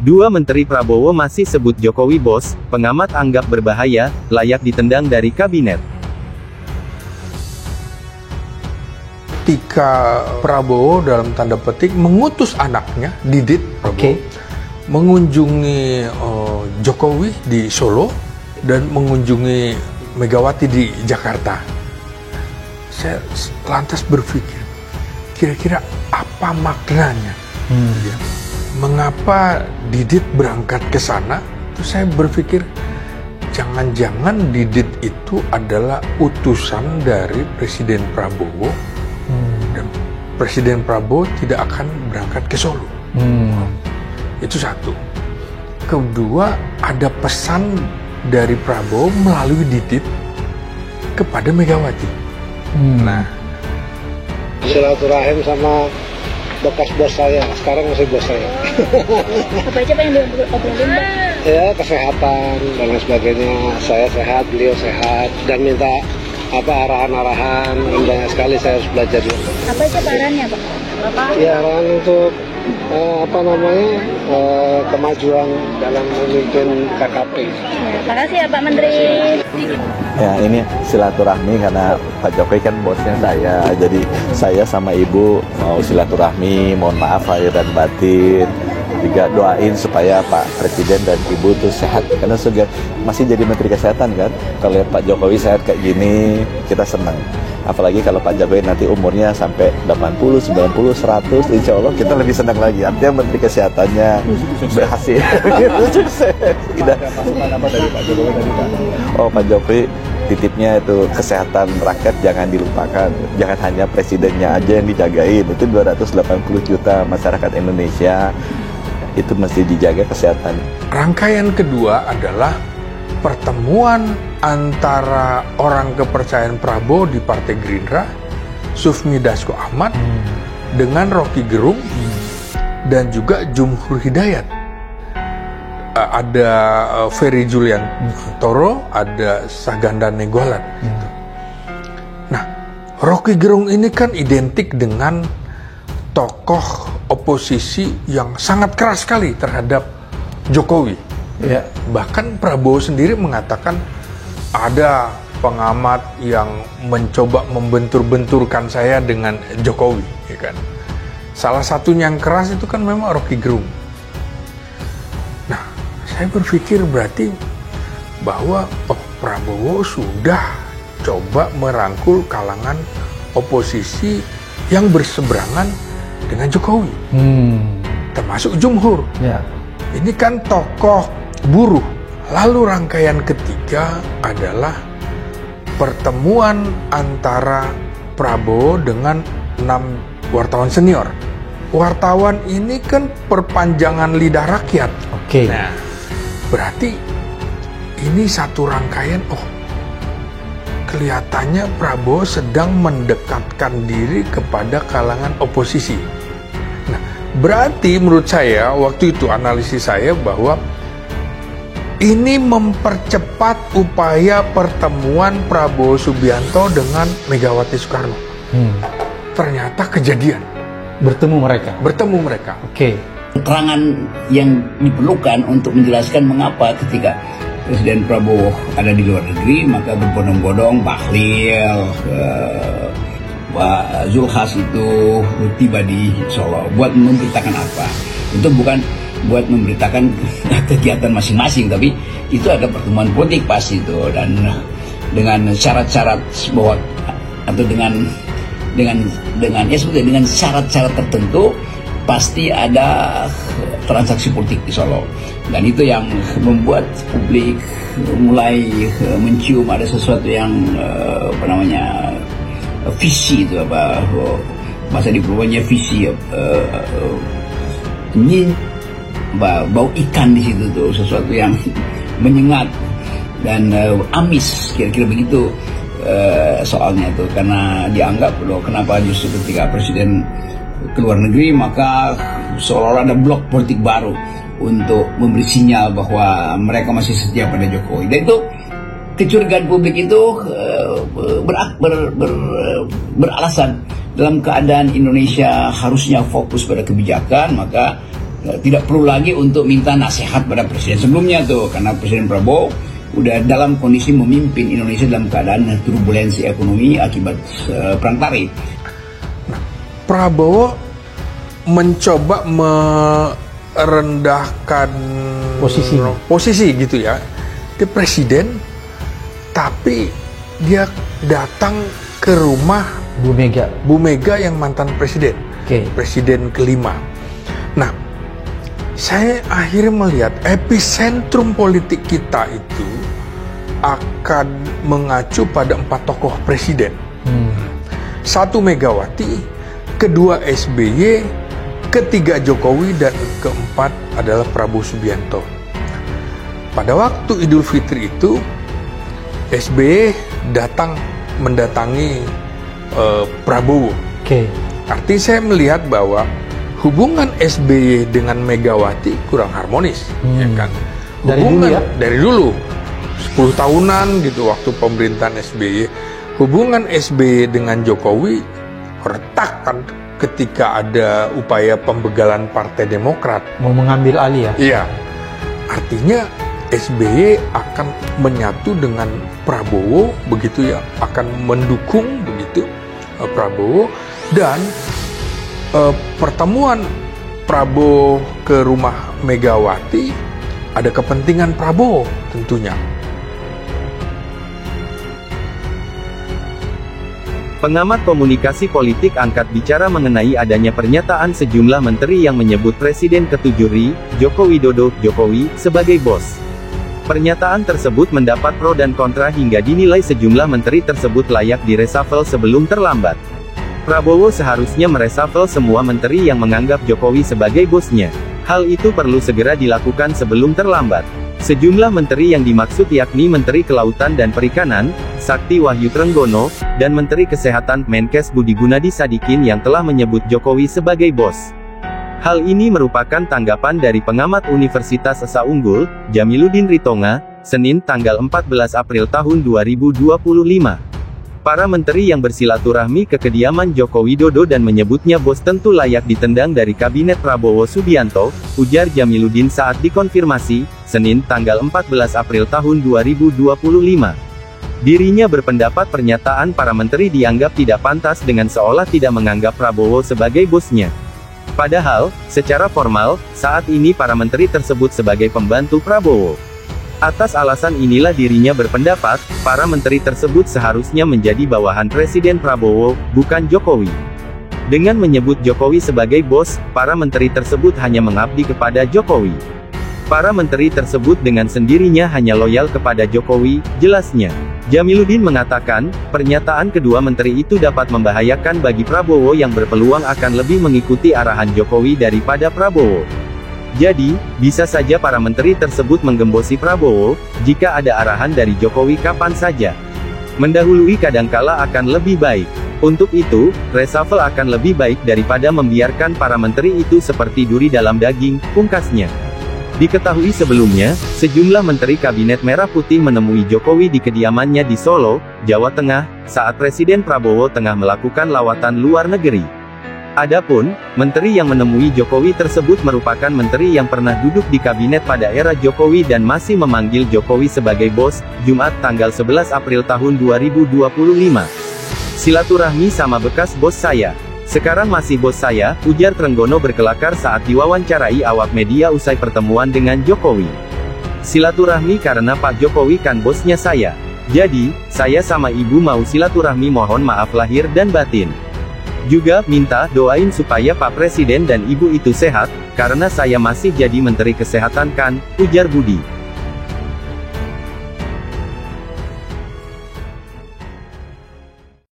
Dua menteri Prabowo masih sebut Jokowi bos, pengamat anggap berbahaya, layak ditendang dari kabinet. Ketika Prabowo dalam tanda petik mengutus anaknya, Didit Prabowo, mengunjungi Jokowi di Solo dan mengunjungi Megawati di Jakarta. Saya lantas berpikir, kira-kira apa maknanya? Mengapa Didit berangkat ke sana? Terus saya berpikir, jangan-jangan Didit itu adalah utusan dari Presiden Prabowo, dan Presiden Prabowo tidak akan berangkat ke Solo. Itu satu. Kedua, ada pesan dari Prabowo melalui Didit kepada Megawati. Nah, silaturahim sama bekas bos saya, sekarang masih bos saya. Apa aja Pak yang diobrolin, Pak? Ya, kesehatan dan lain sebagainya. Saya sehat, beliau sehat, dan minta arahan-arahan, dan banyak sekali saya harus belajar dulu. Apa aja arahannya, Pak? Ya, arahan untuk kemajuan dalam memimpin KKP. Ya, makasih ya Pak Menteri. Ya, ini silaturahmi karena Pak Jokowi kan bosnya saya, jadi saya sama Ibu mau silaturahmi, mohon maaf lahir dan batin, juga doain supaya Pak Presiden dan Ibu tuh sehat, karena masih jadi Menteri Kesehatan kan. Kalau lihat Pak Jokowi sehat kayak gini, kita senang. Apalagi kalau Pak Jokowi nanti umurnya sampai 80, 90, 100, insya Allah kita lebih senang lagi. Artinya Menteri Kesehatannya berhasil. Sukses. Apa dari Pak Jokowi tadi, Pak? Oh, Pak Jokowi titipnya itu kesehatan rakyat jangan dilupakan. Jangan hanya presidennya aja yang dijagain. Itu 280 juta masyarakat Indonesia. Itu mesti dijaga kesehatan. rangkaian kedua adalah pertemuan antara orang kepercayaan Prabowo di Partai Gerindra, Sufmi Dasko Ahmad, dengan Rocky Gerung, dan juga Jumhur Hidayat. Ada Ferry Julian Toro, ada Saganda Neggolan. Nah, Rocky Gerung ini kan identik dengan tokoh oposisi yang sangat keras sekali terhadap Jokowi. Ya. Bahkan Prabowo sendiri mengatakan ada pengamat yang mencoba membentur-benturkan saya dengan Jokowi, ya kan. Salah satunya yang keras itu kan memang Rocky Gerung. Nah, saya berpikir berarti bahwa Prabowo sudah coba merangkul kalangan oposisi yang berseberangan dengan Jokowi, termasuk Jumhur. Ya. Ini kan tokoh buruh. Lalu rangkaian ketiga adalah pertemuan antara Prabowo dengan 6 wartawan senior. Wartawan ini kan perpanjangan lidah rakyat. Oke. Nah, berarti ini satu rangkaian. Kelihatannya Prabowo sedang mendekatkan diri kepada kalangan oposisi. Nah, berarti menurut saya waktu itu analisis saya bahwa ini mempercepat upaya pertemuan Prabowo Subianto dengan Megawati Soekarno. Ternyata kejadian. Bertemu mereka. Oke. Keterangan yang diperlukan untuk menjelaskan mengapa ketika Presiden Prabowo ada di luar negeri maka berbondong-bondong Bahlil, Pak Zulhas itu tiba di Solo buat memberitakan apa? Itu bukan buat memberitakan kegiatan masing-masing, tapi itu ada pertemuan politik pas itu, dan dengan syarat-syarat bahwa atau dengan syarat-syarat tertentu pasti ada transaksi politik di Solo, dan itu yang membuat publik mulai mencium ada sesuatu yang visi itu bahasa diplomanya visi bau ikan di situ tuh, sesuatu yang menyengat dan amis, kira-kira begitu soalnya tuh, karena dianggap loh kenapa justru ketika presiden ke luar negeri maka seolah-olah ada blok politik baru untuk memberi sinyal bahwa mereka masih setia pada Jokowi, dan itu kecurigaan publik itu beralasan dalam keadaan Indonesia harusnya fokus pada kebijakan, maka Tidak perlu lagi untuk minta nasihat pada presiden sebelumnya tuh, karena Presiden Prabowo udah dalam kondisi memimpin Indonesia dalam keadaan turbulensi ekonomi akibat perang tarif. Nah, Prabowo mencoba merendahkan posisi gitu ya, dia presiden, tapi dia datang ke rumah Bu Mega yang mantan presiden, presiden kelima. Nah, saya akhirnya melihat epicentrum politik kita itu akan mengacu pada 4 tokoh presiden. 1 Megawati, kedua SBY, ketiga Jokowi, dan keempat adalah Prabowo Subianto. Pada waktu Idul Fitri itu, SBY mendatangi Prabowo. Artinya saya melihat bahwa hubungan SBY dengan Megawati kurang harmonis, ya kan? Hubungan dari dulu 10 tahunan gitu waktu pemerintahan SBY, hubungan SBY dengan Jokowi retak kan ketika ada upaya pembegalan Partai Demokrat mau mengambil alih ya. Iya, artinya SBY akan menyatu dengan Prabowo begitu ya, akan mendukung begitu Prabowo, dan pertemuan Prabowo ke rumah Megawati ada kepentingan Prabowo tentunya. Pengamat komunikasi politik angkat bicara mengenai adanya pernyataan sejumlah menteri yang menyebut Presiden ke-7 RI, Joko Widodo, Jokowi, sebagai bos. Pernyataan tersebut mendapat pro dan kontra hingga dinilai sejumlah menteri tersebut layak diresafel sebelum terlambat. Prabowo seharusnya meresafel semua menteri yang menganggap Jokowi sebagai bosnya. Hal itu perlu segera dilakukan sebelum terlambat. Sejumlah menteri yang dimaksud yakni Menteri Kelautan dan Perikanan, Sakti Wahyu Trenggono, dan Menteri Kesehatan, Menkes Budi Gunadi Sadikin yang telah menyebut Jokowi sebagai bos. Hal ini merupakan tanggapan dari pengamat Universitas Esa Unggul, Jamiluddin Ritonga, Senin tanggal 14 April tahun 2025. Para menteri yang bersilaturahmi ke kediaman Joko Widodo dan menyebutnya bos tentu layak ditendang dari kabinet Prabowo Subianto, ujar Jamiluddin saat dikonfirmasi, Senin tanggal 14 April tahun 2025. Dirinya berpendapat pernyataan para menteri dianggap tidak pantas dengan seolah tidak menganggap Prabowo sebagai bosnya. Padahal, secara formal, saat ini para menteri tersebut sebagai pembantu Prabowo. Atas alasan inilah dirinya berpendapat, para menteri tersebut seharusnya menjadi bawahan Presiden Prabowo, bukan Jokowi. Dengan menyebut Jokowi sebagai bos, para menteri tersebut hanya mengabdi kepada Jokowi. Para menteri tersebut dengan sendirinya hanya loyal kepada Jokowi, jelasnya. Jamiluddin mengatakan, pernyataan kedua menteri itu dapat membahayakan bagi Prabowo yang berpeluang akan lebih mengikuti arahan Jokowi daripada Prabowo. Jadi, bisa saja para menteri tersebut menggembosi Prabowo, jika ada arahan dari Jokowi kapan saja. Mendahului kadangkala akan lebih baik. Untuk itu, reshuffle akan lebih baik daripada membiarkan para menteri itu seperti duri dalam daging, pungkasnya. Diketahui sebelumnya, sejumlah menteri Kabinet Merah Putih menemui Jokowi di kediamannya di Solo, Jawa Tengah, saat Presiden Prabowo tengah melakukan lawatan luar negeri. Adapun, menteri yang menemui Jokowi tersebut merupakan menteri yang pernah duduk di kabinet pada era Jokowi dan masih memanggil Jokowi sebagai bos, Jumat tanggal 11 April tahun 2025. Silaturahmi sama bekas bos saya. Sekarang masih bos saya, ujar Trenggono berkelakar saat diwawancarai awak media usai pertemuan dengan Jokowi. Silaturahmi karena Pak Jokowi kan bosnya saya. Jadi, saya sama ibu mau silaturahmi, mohon maaf lahir dan batin. Juga, minta doain supaya Pak Presiden dan Ibu itu sehat, karena saya masih jadi Menteri Kesehatan kan, ujar Budi.